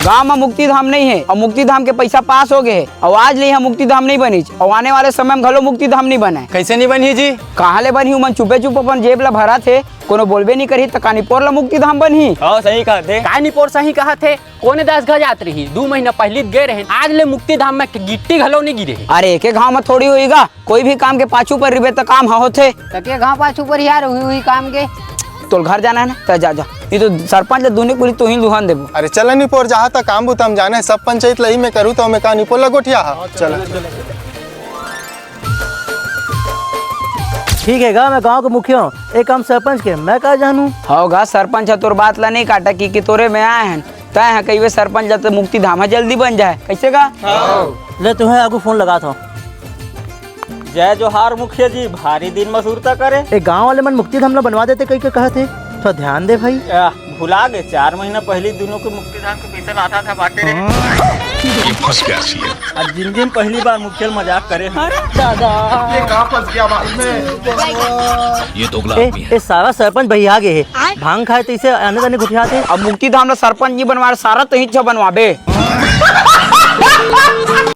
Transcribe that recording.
गाँव में मुक्ति धाम नहीं है और मुक्ति धाम के पैसा पास हो गए और आज ले मुक्ति धाम नहीं बनी और आने वाले समय में घलो मुक्ति धाम नहीं बने। कैसे नहीं बनी जी? कहाँ ले बनी मन चुपे चुप अपन जेब ला भरा थे, कोनो बोलबे नहीं करी तो कानीपोर ला मुक्ति धाम बनी। हाँ सही कहा थे। कानीपोर सही कहा थे। कोने 10 घर जात रही 2 महीना पहले गए रहे, आज ले मुक्ति धाम में गिट्टी घलो नहीं गिरे। अरे एक गाँव में थोड़ी होगा, कोई भी काम के पाछू पर रिबे तो काम होते। के गाँव पाछू पर यार हुई काम के तो घर जाना है ना तो जा ये तो सरपंच ले दुनी पूरी तू ही दुहान देबो। अरे चल निपोर जहाँ तक काम बुतम जाने सब पंचायत लही में करूँ तो मैं कहा निपोर लगोठिया चल। ठीक है गा, मैं गांव का मुखिया हूँ, एक काम सरपंच के मैं कहा जानू। होगा सरपंच है तोर बात ला नहीं काटा कि तोरे में आए हैं तय है कई वे सरपंच जाते मुक्ति धाम जल्दी बन जाए कैसे का। ले तुम्हें आगू फोन लगा था। जय जोहार मुखिया जी, भारी दिन मसूरता करे। एक गांव वाले मन मुक्ति धाम बनवा देते कई के कहा थे, तो ध्यान दे भाई। भुला गए 4 महीना पहले दोनों के मुक्ति धाम के पैसा आता था बांटे। आज जिन दिन पहली बार मुखिया मजाक करे ये सारा सरपंच भैया आगे है, भांग खाए तो इसे आने जाने घुटिया थे। अब मुक्ति धाम सरपंच जी बनवा सारा तो ही बनवाबे।